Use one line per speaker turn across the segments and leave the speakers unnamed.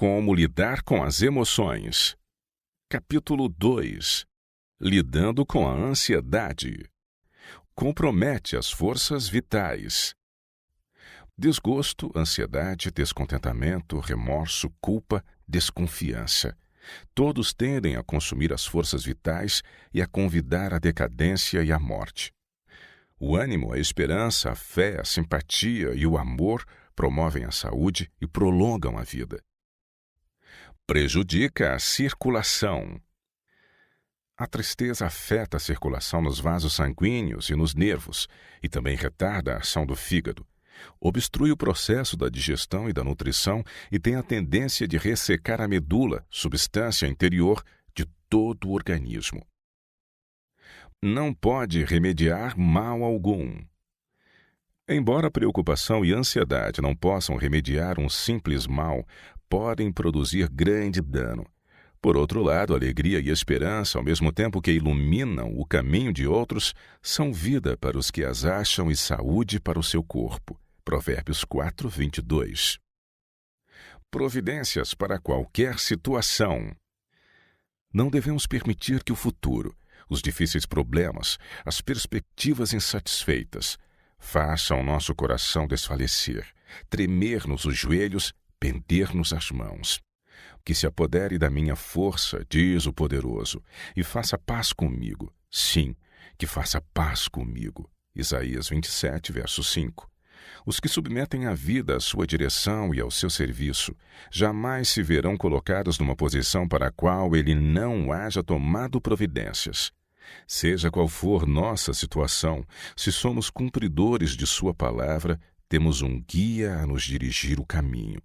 Como lidar com as emoções. Capítulo 2. Lidando com a ansiedade. Compromete as forças vitais. Desgosto, ansiedade, descontentamento, remorso, culpa, desconfiança. Todos tendem a consumir as forças vitais e a convidar à decadência e à morte. O ânimo, a esperança, a fé, a simpatia e o amor promovem a saúde e prolongam a vida. Prejudica a circulação. A tristeza afeta a circulação nos vasos sanguíneos e nos nervos e também retarda a ação do fígado. Obstrui o processo da digestão e da nutrição e tem a tendência de ressecar a medula, substância interior de todo o organismo. Não pode remediar mal algum. Embora a preocupação e a ansiedade não possam remediar um simples mal, podem produzir grande dano. Por outro lado, alegria e esperança, ao mesmo tempo que iluminam o caminho de outros, são vida para os que as acham e saúde para o seu corpo. Provérbios 4, 22. Providências para qualquer situação. Não devemos permitir que o futuro, os difíceis problemas, as perspectivas insatisfeitas, façam nosso coração desfalecer, tremer-nos os joelhos, pender-nos as mãos. Que se apodere da minha força, diz o poderoso, e faça paz comigo. Sim, que faça paz comigo. Isaías 27, verso 5. Os que submetem a vida à sua direção e ao seu serviço jamais se verão colocados numa posição para a qual ele não haja tomado providências. Seja qual for nossa situação, se somos cumpridores de sua palavra, temos um guia a nos dirigir o caminho.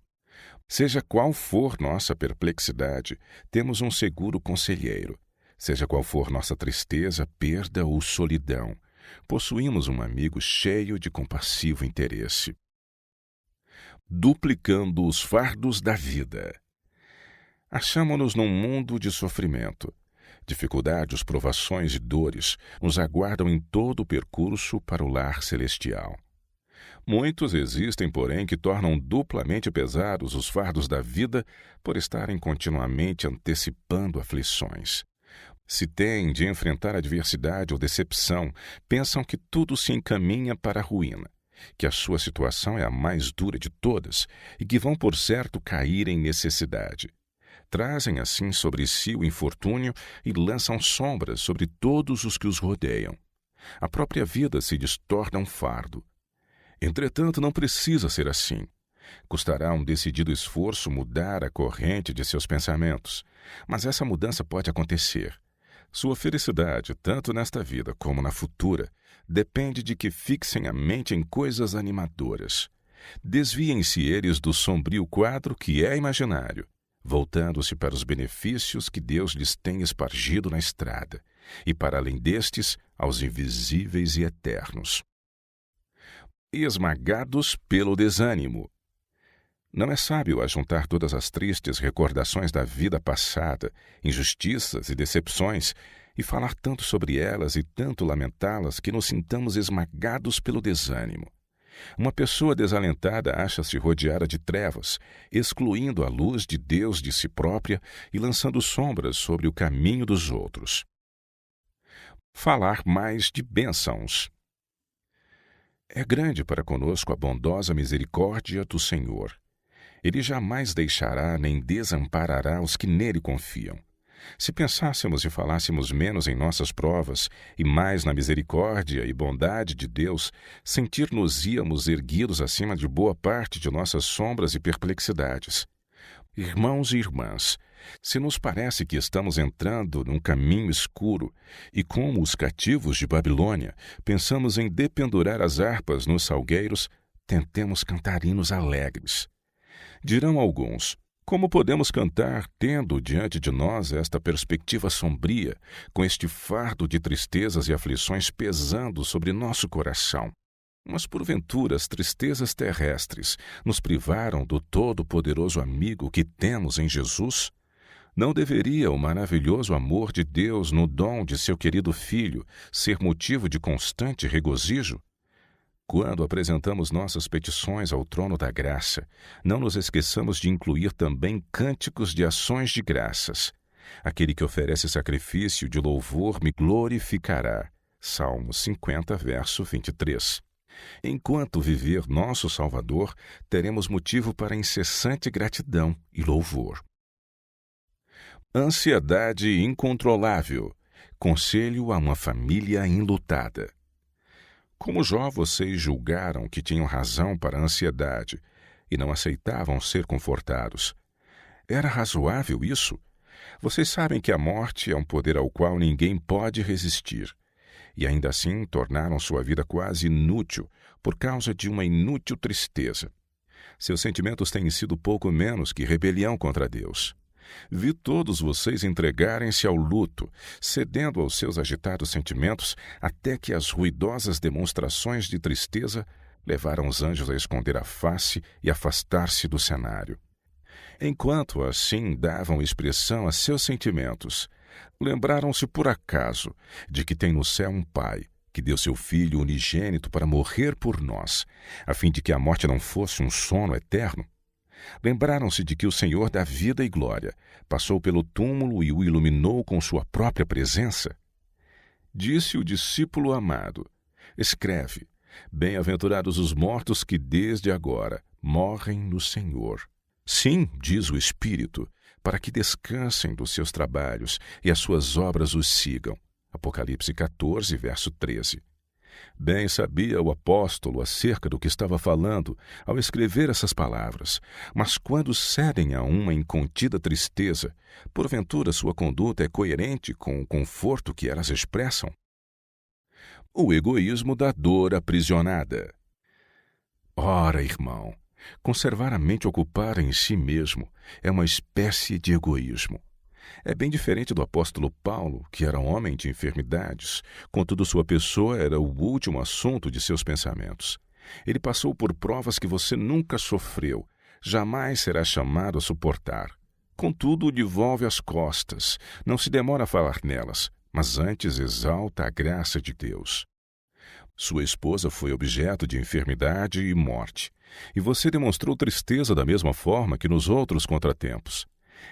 Seja qual for nossa perplexidade, temos um seguro conselheiro. Seja qual for nossa tristeza, perda ou solidão, possuímos um amigo cheio de compassivo interesse. Duplicando os fardos da vida. Achamo-nos num mundo de sofrimento. Dificuldades, provações e dores nos aguardam em todo o percurso para o lar celestial. Muitos existem, porém, que tornam duplamente pesados os fardos da vida por estarem continuamente antecipando aflições. Se têm de enfrentar adversidade ou decepção, pensam que tudo se encaminha para a ruína, que a sua situação é a mais dura de todas e que vão, por certo, cair em necessidade. Trazem assim sobre si o infortúnio e lançam sombras sobre todos os que os rodeiam. A própria vida se torna um fardo. Entretanto, não precisa ser assim. Custará um decidido esforço mudar a corrente de seus pensamentos, mas essa mudança pode acontecer. Sua felicidade, tanto nesta vida como na futura, depende de que fixem a mente em coisas animadoras. Desviem-se eles do sombrio quadro que é imaginário, voltando-se para os benefícios que Deus lhes tem espargido na estrada, e para além destes, aos invisíveis e eternos. Esmagados pelo desânimo. Não é sábio ajuntar todas as tristes recordações da vida passada, injustiças e decepções, e falar tanto sobre elas e tanto lamentá-las que nos sintamos esmagados pelo desânimo. Uma pessoa desalentada acha-se rodeada de trevas, excluindo a luz de Deus de si própria e lançando sombras sobre o caminho dos outros. Falar mais de bênçãos. É grande para conosco a bondosa misericórdia do Senhor. Ele jamais deixará nem desamparará os que nele confiam. Se pensássemos e falássemos menos em nossas provas e mais na misericórdia e bondade de Deus, sentir-nos-íamos erguidos acima de boa parte de nossas sombras e perplexidades. Irmãos e irmãs, se nos parece que estamos entrando num caminho escuro e, como os cativos de Babilônia, pensamos em dependurar as harpas nos salgueiros, tentemos cantar hinos alegres. Dirão alguns: como podemos cantar tendo diante de nós esta perspectiva sombria, com este fardo de tristezas e aflições pesando sobre nosso coração? Mas porventura as tristezas terrestres nos privaram do todo-poderoso amigo que temos em Jesus? Não deveria o maravilhoso amor de Deus no dom de seu querido Filho ser motivo de constante regozijo? Quando apresentamos nossas petições ao trono da graça, não nos esqueçamos de incluir também cânticos de ações de graças. Aquele que oferece sacrifício de louvor me glorificará. Salmo 50, verso 23. Enquanto viver nosso Salvador, teremos motivo para incessante gratidão e louvor. Ansiedade incontrolável. Conselho a uma família enlutada. Como Jó, vocês julgaram que tinham razão para a ansiedade e não aceitavam ser confortados. Era razoável isso? Vocês sabem que a morte é um poder ao qual ninguém pode resistir. E ainda assim tornaram sua vida quase inútil por causa de uma inútil tristeza. Seus sentimentos têm sido pouco menos que rebelião contra Deus. Vi todos vocês entregarem-se ao luto, cedendo aos seus agitados sentimentos, até que as ruidosas demonstrações de tristeza levaram os anjos a esconder a face e afastar-se do cenário. Enquanto assim davam expressão a seus sentimentos, lembraram-se por acaso de que tem no céu um Pai, que deu seu Filho unigênito para morrer por nós, a fim de que a morte não fosse um sono eterno? Lembraram-se de que o Senhor da vida e glória passou pelo túmulo e o iluminou com sua própria presença? Disse o discípulo amado: escreve, bem-aventurados os mortos que desde agora morrem no Senhor. Sim, diz o Espírito, para que descansem dos seus trabalhos e as suas obras os sigam. Apocalipse 14, verso 13. Bem sabia o apóstolo acerca do que estava falando ao escrever essas palavras, mas quando cedem a uma incontida tristeza, porventura sua conduta é coerente com o conforto que elas expressam? O egoísmo da dor aprisionada. Ora, irmão, conservar a mente ocupada em si mesmo é uma espécie de egoísmo. É bem diferente do apóstolo Paulo, que era homem de enfermidades, contudo sua pessoa era o último assunto de seus pensamentos. Ele passou por provas que você nunca sofreu, jamais será chamado a suportar. Contudo, lhe volve as costas, não se demora a falar nelas, mas antes exalta a graça de Deus. Sua esposa foi objeto de enfermidade e morte, e você demonstrou tristeza da mesma forma que nos outros contratempos.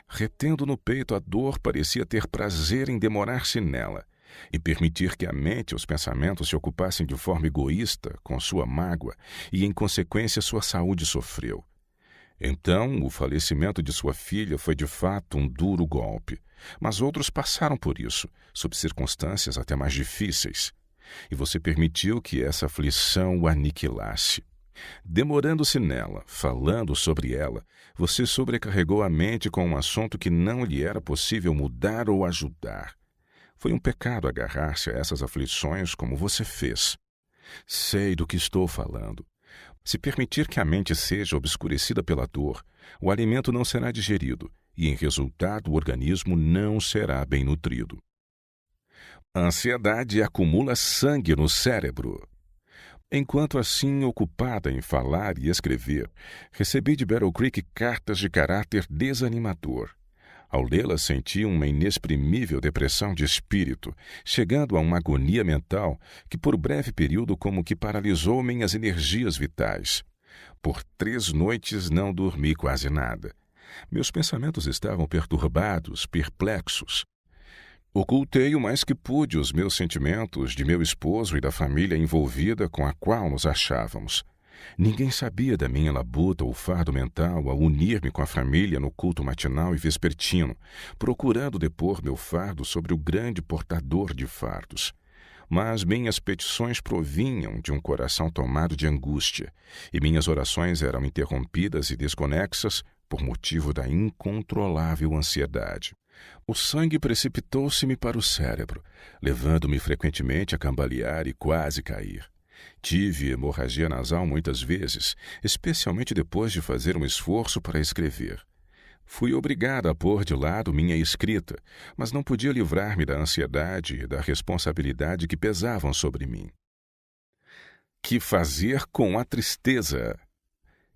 Retendo no peito a dor, parecia ter prazer em demorar-se nela e permitir que a mente e os pensamentos se ocupassem de forma egoísta com sua mágoa e, em consequência, sua saúde sofreu. Então, o falecimento de sua filha foi de fato um duro golpe, mas outros passaram por isso, sob circunstâncias até mais difíceis, e você permitiu que essa aflição o aniquilasse. Demorando-se nela, falando sobre ela, você sobrecarregou a mente com um assunto que não lhe era possível mudar ou ajudar. Foi um pecado agarrar-se a essas aflições como você fez. Sei do que estou falando. Se permitir que a mente seja obscurecida pela dor, o alimento não será digerido e, em resultado, o organismo não será bem nutrido. A ansiedade acumula sangue no cérebro. Enquanto assim ocupada em falar e escrever, recebi de Battle Creek cartas de caráter desanimador. Ao lê-las, senti uma inexprimível depressão de espírito, chegando a uma agonia mental que por breve período como que paralisou minhas energias vitais. Por 3 noites não dormi quase nada. Meus pensamentos estavam perturbados, perplexos. Ocultei o mais que pude os meus sentimentos de meu esposo e da família envolvida com a qual nos achávamos. Ninguém sabia da minha labuta ou fardo mental ao unir-me com a família no culto matinal e vespertino, procurando depor meu fardo sobre o grande portador de fardos. Mas minhas petições provinham de um coração tomado de angústia, e minhas orações eram interrompidas e desconexas por motivo da incontrolável ansiedade. O sangue precipitou-se-me para o cérebro, levando-me frequentemente a cambalear e quase cair. Tive hemorragia nasal muitas vezes, especialmente depois de fazer um esforço para escrever. Fui obrigada a pôr de lado minha escrita, mas não podia livrar-me da ansiedade e da responsabilidade que pesavam sobre mim. Que fazer com a tristeza?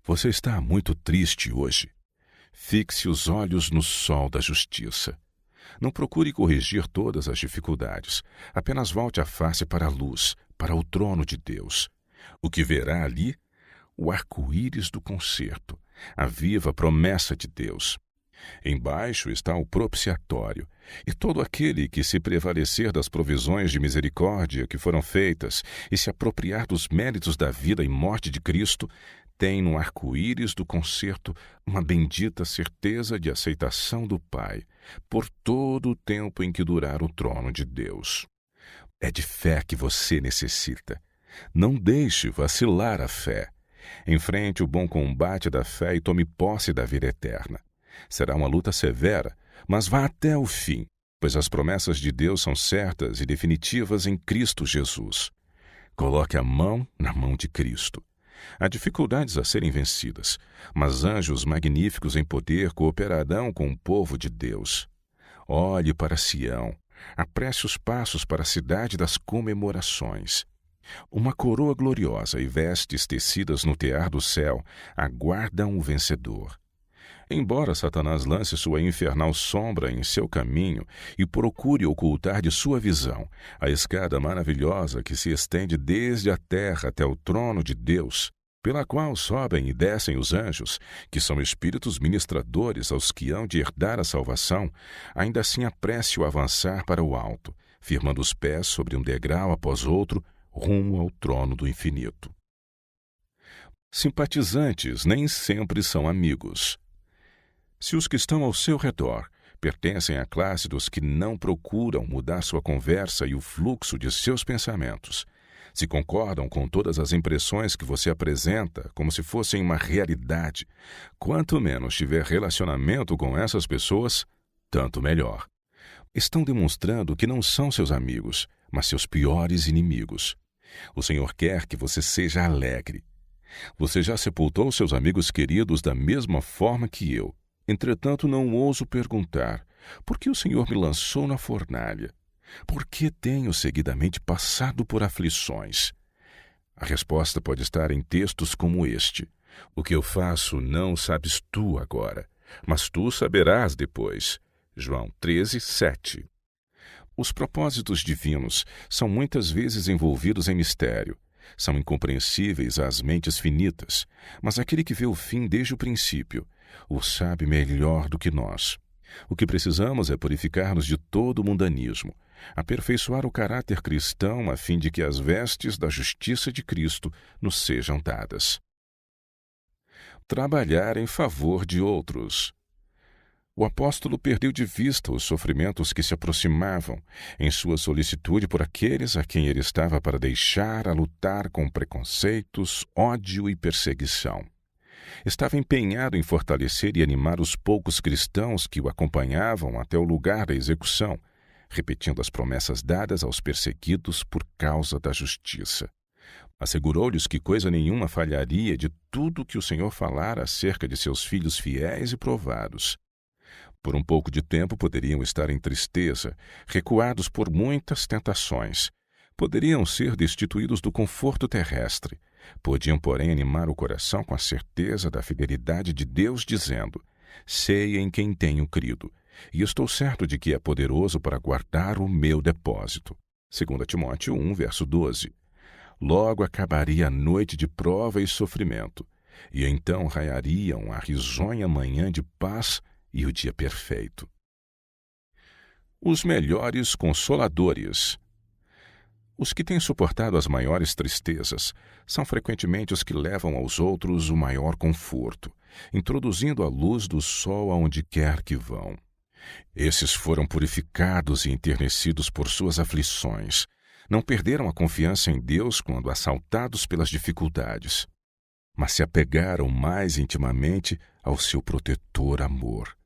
Você está muito triste hoje. Fixe os olhos no sol da justiça. Não procure corrigir todas as dificuldades. Apenas volte a face para a luz, para o trono de Deus. O que verá ali? O arco-íris do concerto, a viva promessa de Deus. Embaixo está o propiciatório, e todo aquele que se prevalecer das provisões de misericórdia que foram feitas e se apropriar dos méritos da vida e morte de Cristo, tem no arco-íris do concerto uma bendita certeza de aceitação do Pai, por todo o tempo em que durar o trono de Deus. É de fé que você necessita. Não deixe vacilar a fé. Enfrente o bom combate da fé e tome posse da vida eterna. Será uma luta severa, mas vá até o fim, pois as promessas de Deus são certas e definitivas em Cristo Jesus. Coloque a mão na mão de Cristo. Há dificuldades a serem vencidas, mas anjos magníficos em poder cooperarão com o povo de Deus. Olhe para Sião, apresse os passos para a cidade das comemorações. Uma coroa gloriosa e vestes tecidas no tear do céu aguardam o vencedor. Embora Satanás lance sua infernal sombra em seu caminho e procure ocultar de sua visão a escada maravilhosa que se estende desde a terra até o trono de Deus, pela qual sobem e descem os anjos, que são espíritos ministradores aos que hão de herdar a salvação, ainda assim apresse o avançar para o alto, firmando os pés sobre um degrau após outro, rumo ao trono do infinito. Simpatizantes nem sempre são amigos. Se os que estão ao seu redor pertencem à classe dos que não procuram mudar sua conversa e o fluxo de seus pensamentos, se concordam com todas as impressões que você apresenta como se fossem uma realidade, quanto menos tiver relacionamento com essas pessoas, tanto melhor. Estão demonstrando que não são seus amigos, mas seus piores inimigos. O Senhor quer que você seja alegre. Você já sepultou seus amigos queridos da mesma forma que eu. Entretanto, não ouso perguntar, por que o Senhor me lançou na fornalha? Por que tenho seguidamente passado por aflições? A resposta pode estar em textos como este. O que eu faço não sabes tu agora, mas tu saberás depois. João 13, 7. Os propósitos divinos são muitas vezes envolvidos em mistério. São incompreensíveis às mentes finitas, mas aquele que vê o fim desde o princípio o sabe melhor do que nós. O que precisamos é purificar-nos de todo o mundanismo, aperfeiçoar o caráter cristão a fim de que as vestes da justiça de Cristo nos sejam dadas. Trabalhar em favor de outros. O apóstolo perdeu de vista os sofrimentos que se aproximavam em sua solicitude por aqueles a quem ele estava para deixar a lutar com preconceitos, ódio e perseguição. Estava empenhado em fortalecer e animar os poucos cristãos que o acompanhavam até o lugar da execução, repetindo as promessas dadas aos perseguidos por causa da justiça. Assegurou-lhes que coisa nenhuma falharia de tudo que o Senhor falara acerca de seus filhos fiéis e provados. Por um pouco de tempo poderiam estar em tristeza, recuados por muitas tentações. Poderiam ser destituídos do conforto terrestre. Podiam, porém, animar o coração com a certeza da fidelidade de Deus, dizendo: sei em quem tenho crido, e estou certo de que é poderoso para guardar o meu depósito. 2 Timóteo 1, verso 12. Logo acabaria a noite de prova e sofrimento, e então raiariam a risonha manhã de paz e o dia perfeito. Os melhores consoladores. Os que têm suportado as maiores tristezas são frequentemente os que levam aos outros o maior conforto, introduzindo a luz do sol aonde quer que vão. Esses foram purificados e enternecidos por suas aflições. Não perderam a confiança em Deus quando assaltados pelas dificuldades, mas se apegaram mais intimamente ao seu protetor amor.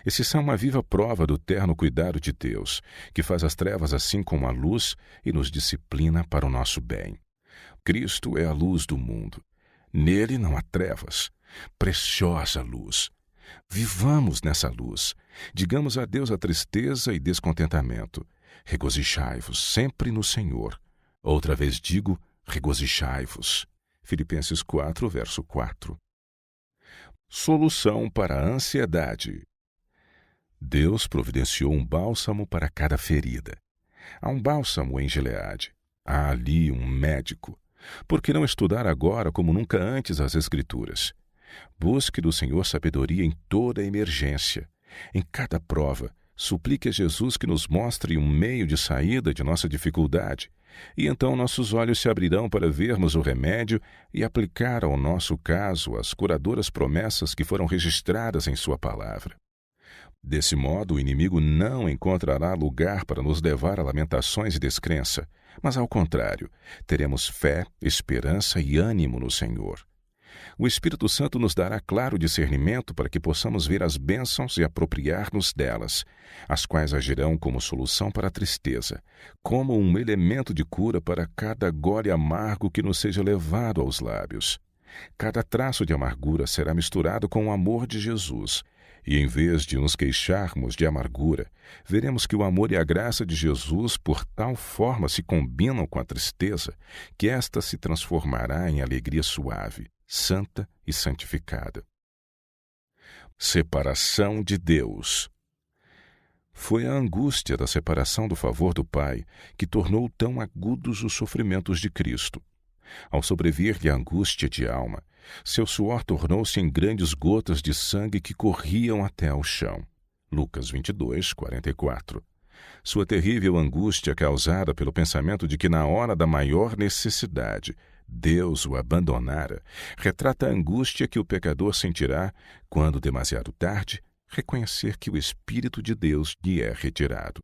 Esses são uma viva prova do terno cuidado de Deus, que faz as trevas assim como a luz e nos disciplina para o nosso bem. Cristo é a luz do mundo. Nele não há trevas. Preciosa luz. Vivamos nessa luz. Digamos adeus à tristeza e descontentamento. Regozijai-vos sempre no Senhor. Outra vez digo, regozijai-vos. Filipenses 4, verso 4. Solução para a ansiedade. Deus providenciou um bálsamo para cada ferida. Há um bálsamo em Gileade. Há ali um médico. Por que não estudar agora como nunca antes as Escrituras? Busque do Senhor sabedoria em toda emergência. Em cada prova, suplique a Jesus que nos mostre um meio de saída de nossa dificuldade, e então nossos olhos se abrirão para vermos o remédio e aplicar ao nosso caso as curadoras promessas que foram registradas em Sua palavra. Desse modo, o inimigo não encontrará lugar para nos levar a lamentações e descrença, mas, ao contrário, teremos fé, esperança e ânimo no Senhor. O Espírito Santo nos dará claro discernimento para que possamos ver as bênçãos e apropriar-nos delas, as quais agirão como solução para a tristeza, como um elemento de cura para cada gole amargo que nos seja levado aos lábios. Cada traço de amargura será misturado com o amor de Jesus, e em vez de nos queixarmos de amargura, veremos que o amor e a graça de Jesus por tal forma se combinam com a tristeza, que esta se transformará em alegria suave, santa e santificada. Separação de Deus. Foi a angústia da separação do favor do Pai que tornou tão agudos os sofrimentos de Cristo. Ao sobrevir-lhe a angústia de alma, seu suor tornou-se em grandes gotas de sangue que corriam até ao chão. Lucas 22, 44. Sua terrível angústia causada pelo pensamento de que na hora da maior necessidade Deus o abandonara, retrata a angústia que o pecador sentirá quando, demasiado tarde, reconhecer que o Espírito de Deus lhe é retirado.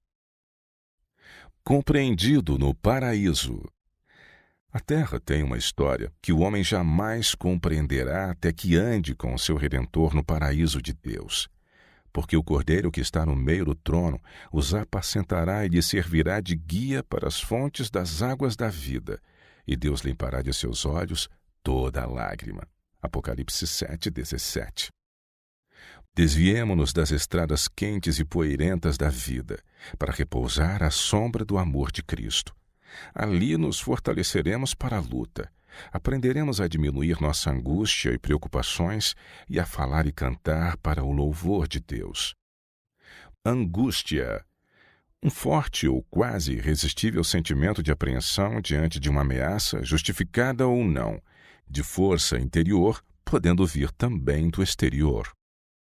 Compreendido no paraíso. A terra tem uma história que o homem jamais compreenderá até que ande com o seu Redentor no paraíso de Deus. Porque o Cordeiro que está no meio do trono os apacentará e lhe servirá de guia para as fontes das águas da vida, e Deus limpará de seus olhos toda a lágrima. Apocalipse 7:17. Desviemo-nos das estradas quentes e poeirentas da vida, para repousar à sombra do amor de Cristo. Ali nos fortaleceremos para a luta, aprenderemos a diminuir nossa angústia e preocupações e a falar e cantar para o louvor de Deus. Angústia. Um forte ou quase irresistível sentimento de apreensão diante de uma ameaça, justificada ou não, de força interior, podendo vir também do exterior.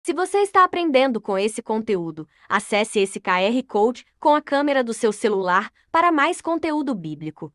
Se você está aprendendo com esse conteúdo, acesse esse QR Code com a câmera do seu celular para mais conteúdo bíblico.